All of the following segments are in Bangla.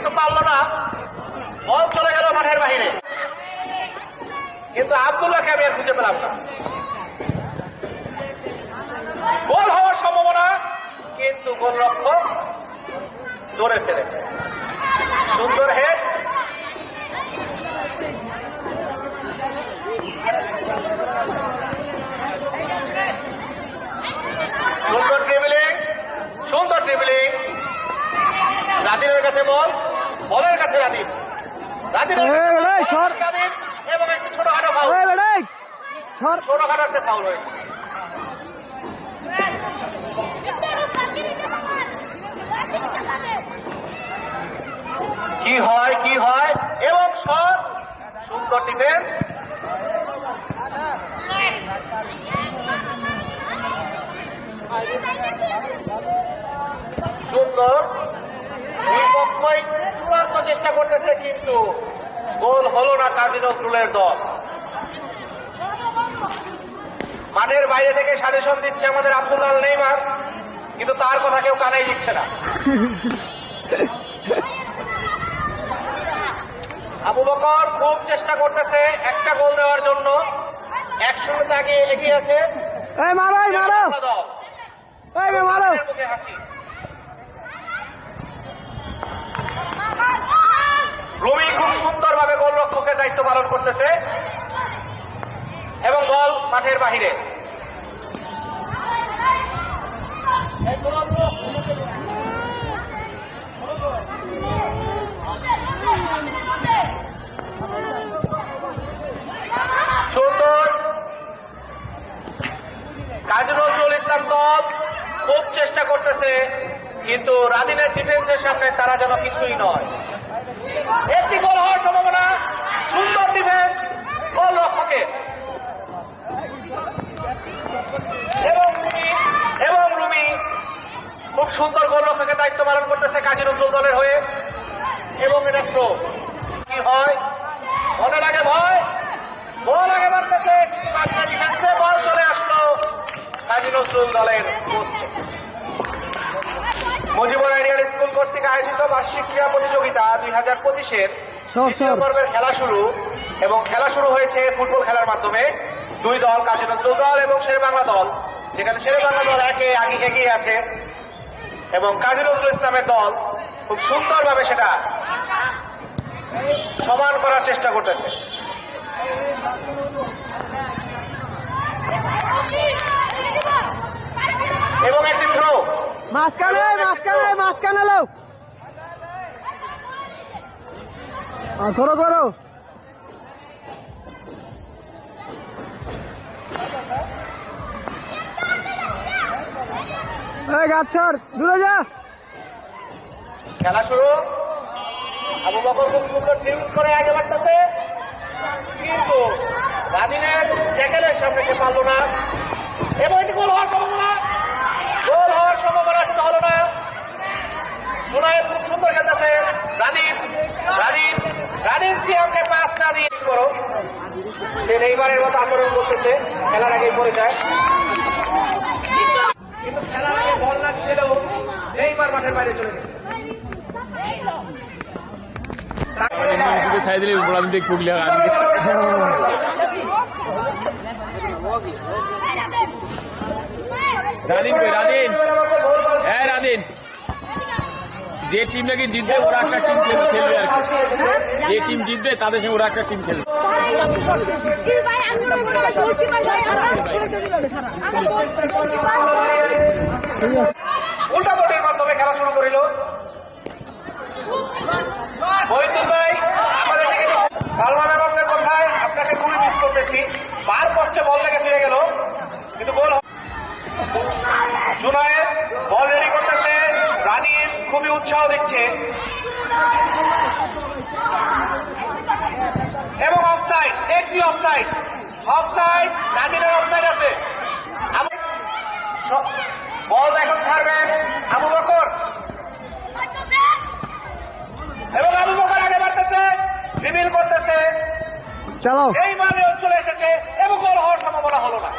কিন্তু পারলো না, বল চলে গেল মাঠের বাহিরে। কিন্তু আব্দুল্লাহকে আমি আর খুঁজে পেলাম না। গোল হওয়ার সম্ভাবনা, কিন্তু গোলরক্ষক ধরে ফেলেছে। সুন্দর হেড, সুন্দর ড্রিবলিং, সুন্দর ড্রিবলিং। রাদিনের কাছে বল, বলের কাছে রাদিন, এবং একটি ছোটখাটো ফাউল, ছোটখাটো একটা ফাউল হয়েছে। কি হয় কি হয়, এবং শট, সুন্দর ডিফেন্স। সুন্দর, দুই পক্ষই চূড়ান্ত চেষ্টা করতেছে, কিন্তু গোল হলো না কাজী নজরুলের দল। মাঠের বাইরে থেকে সাজেশন দিচ্ছে আমাদের আব্দুল্লাহ নেইমার, কিন্তু তার কথা কেউ কানেই দিচ্ছে না। আবু বকর খুব চেষ্টা করতেছে একটা গোল দেওয়ার জন্য, 1-0 আগে এগিয়ে আছে। মুখে হাসি। রুমি খুব সুন্দরভাবে গোলরক্ষকের দায়িত্ব পালন করতেছে, এবং বল মাঠের বাহিরে। সুন্দর, কাজী নজরুল ইসলাম দল খুব চেষ্টা করতেছে, কিন্তু রাদিনের ডিফেন্সের সামনে তারা যেন কিছুই নয়। একটি গোল হওয়ার সম্ভাবনা, সুন্দর ডিফেন্স গোল রক্ষকের, এবং রুমি খুব সুন্দর গোল রক্ষকের দায়িত্ব পালন করতেছে কাজী নজরুল দলের হয়ে। এবং এটা থ্রো, কি হয় মনে লাগে ভয়, বল আগে মারতেছে, বল চলে আসলো কাজী নজরুল দলের পোস্টে। মুজিবুর আইডিয়াল স্কুল কর্তৃক আয়োজিত বার্ষিক ক্রীড়া প্রতিযোগিতা 2025-এর পর্বের খেলা শুরু, এবং খেলা শুরু হয়েছে ফুটবল খেলার মাধ্যমে। দুই দল, কাজী নজরুল দল এবং শেরেবাংলা দল, যেখানে শেরেবাংলা দল আগে এগিয়ে আছে, এবং কাজী নজরুল ইসলামের দল খুব সুন্দরভাবে সেটা সমান করার চেষ্টা করতেছে। এবং একটি থ্রো, মাঝখানে লো ধরো করো, গাছর দূরে যা। খেলা শুরু, আবু বকর খুব সুন্দর ডিউজ করে আগে বাড়তেছে, কিন্তু রাদিনের ট্যাকেলের সামনে সে পারল না, এবং এটি গোল হওয়ার সম্ভাবনা, গোল হওয়ার সম্ভাবনা কিন্তু হলো না। জুনায়েদ খুব সুন্দর খেলতেছে, রাদিন সিয়ামকে পাস না দিয়ে করো, সে নেইমারের মতো আচরণ করতেছে, খেলার আগেই পড়ে যায়। কিন্তু খেলার আগে বল না দিলেও নেইমার মাঠের বাইরে চলে গেছে। রাদিন যে টিম নাকি জিতবে ওরা একটা টিম খেলবে, আর যে টিম জিতবে তাদের সঙ্গে ওরা একটা টিম খেলবে। উল্টা বোর্ডের মাধ্যমে খেলা শুরু করিল। মহিতুল ভাই, আমাদের সালমান আহমেদের কথায় আপনাকে খুবই মিস করতেছি। বার কষ্টে বল লেগে ফিরে গেল, কিন্তু গোল। জুনায়েদ বল রেডি করতেছে, রাদিন খুবই উৎসাহ দিচ্ছে, এবং অফসাইড, একটি অফসাইড, রাদিনের অফসাইড আছে। বল এখন ছাড়বেন আবু বকর, এবং আবু বকর আগে বাড়তেছে, ড্রিবল করতেছে, চলো এই মানে চলে এসেছে, এবং গোল হওয়ার সম্ভাবনা হলো না।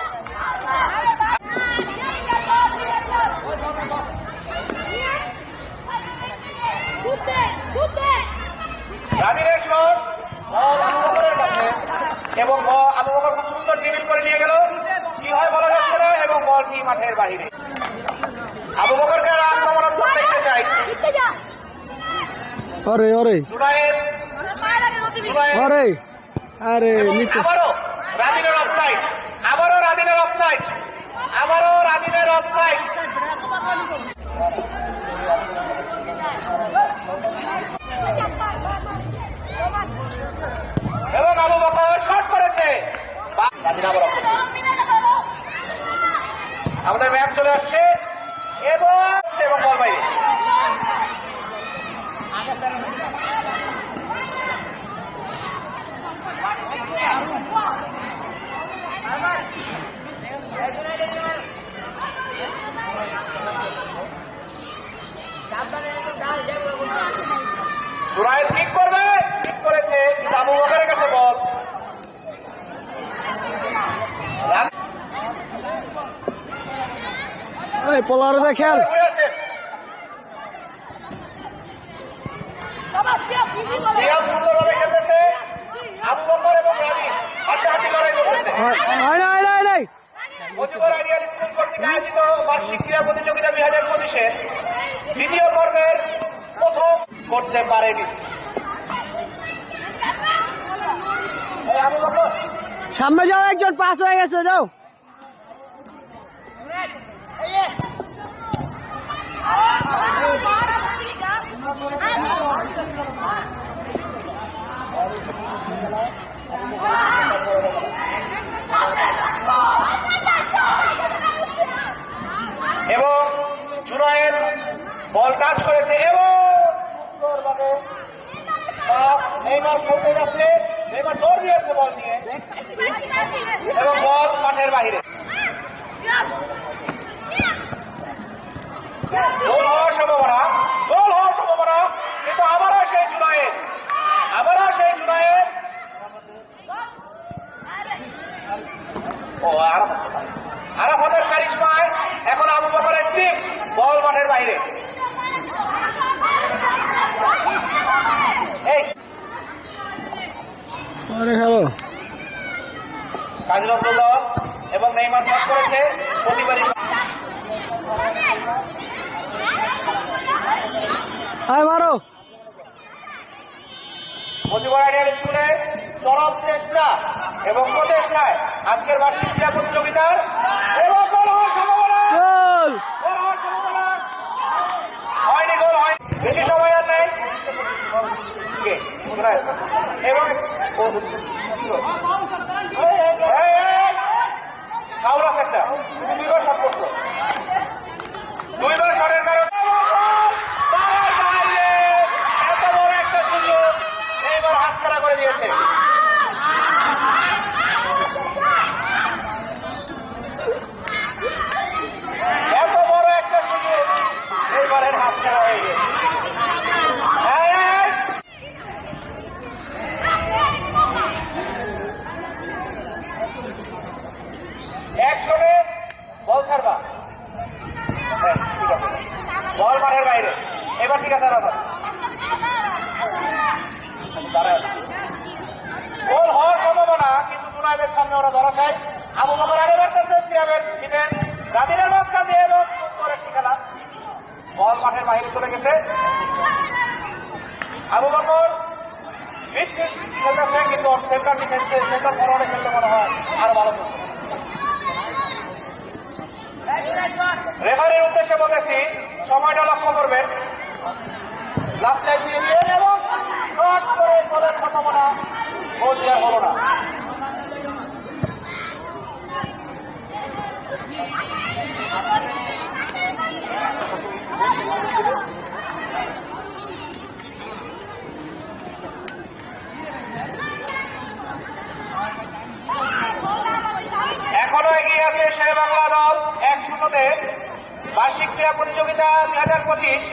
Good day. রাদিনের শট আবু বকরের কাছে এবং আবু বকর খুব সুন্দর ড্রিবল করে নিয়ে গেল, কি হয় বলা যাচ্ছে না, এবং বলটি মাঠের বাহিরে। আবু বকরকে আর আক্রমণাত্মক দেখতে চাই। ওরে ওরে জুনায়েদ ওরে আরে এবং নিচে আবারও রাদিনের অফসাইড, আবারও রাদিনের অফসাইড, আবারও রাদিনের অফসাইড। এবং আবু বকর শট করেছে। রাদিন আবার offside। আমাদের ম্যাচ চলে আসছে এবং বল বাইরে। জুনায়েদ ঠিক করবে, ঠিক করেছে, কিন্তু আবু বকরের কাছে বল। ওই পোলারে দেখেন ঘুরে আসে। সিয়াম সুন্দরভাবে খেলতেছে, আবু বকর এবং রাদিন হাড্ডাহাড্ডি লড়াই করতেছে। নাই নাই নাই মুজিবুর আইডিয়াল স্কুল কর্তৃক আয়োজিত বার্ষিক ক্রীড়া প্রতিযোগিতা 2025-এর দ্বিতীয় পর্বের প্রথম করতে পারেনি। এই আবু বকর সামনে যাও, একজন পাস হয়ে গেছে, যাও। এবং জুনায়েদ বল টাচ করেছে এবং সুন্দরভাবে নেইমার খেলতে যাচ্ছে, নেইমার দৌড় দিয়েছে বল নিয়ে এবং বল মাঠের বাইরে। গোল হওয়ার সম্ভাবনা, গোল হওয়ার সম্ভাবনা, কিন্তু আবারও সেই জুনায়েদ, আবারও সেই জুনায়েদ। ও আরাফাতের কারিশমায় এখন আবু বকরের টিম, বল মাঠের বাইরে। এই আরে হ্যালো কাজী নজরুল দল এবং নেইমার শট করেছে, প্রতিবারই আয় মারো। মুজিবুর আইডিয়াল স্কুলের চরম চেষ্টা এবং প্রচেষ্টায় আজকের বার্ষিক ক্রীড়া প্রতিযোগিতার এবং গোল হওয়ার সম্ভাবনা, গোল গোল হওয়ার সম্ভাবনা। হয়নি, গোল হয়, বেশি সময় আর নেই। কে? জুনায়েদ। এবং হাওড়া সেক্টর দুইবার শট করছো, দুইবার শটের কারণে বাবার বাইরে এত বড় একটা সুযোগ এইবার হাতছাড়া করে দিয়েছে। এত বড় একটা সুযোগ এইবারের হাতছাড়া হয়ে গেছে। একশনে বল ছাড়বা, হ্যাঁ, ঠিক আছে, বল মাঠের বাইরে। এবার ঠিক আছে, গোল হওয়ার সম্ভাবনা, কিন্তু জুনায়েদের সামনে ওরা ধরা খায়। আবু বকর আগে বাড়তেছে, সিয়ামের ডিফেন্স রাদিনের মাঝখান দিয়ে এবং সুন্দর একটি খেলা, বল মাঠের বাইরে চলে গেছে। আবু বকর মিডফিল্ড খেলতেছে, কিন্তু সেন্টার ডিফেন্সে, সেন্টার ফরওয়ার্ডে খেলতে মনে হয় আরো ভালো করছে। রেফারির উদ্দেশ্যে বলেছি, সময়টা লক্ষ্য করবেন। লাস্ট টাইম দিয়ে দিলেন এবং শট করে গোলের সম্ভাবনা, গোল দেওয়া হলো না। এখনো এগিয়ে আছে শেরে বাংলা দল 1-0-তে বার্ষিক ক্রীড়া প্রতিযোগিতা 2025।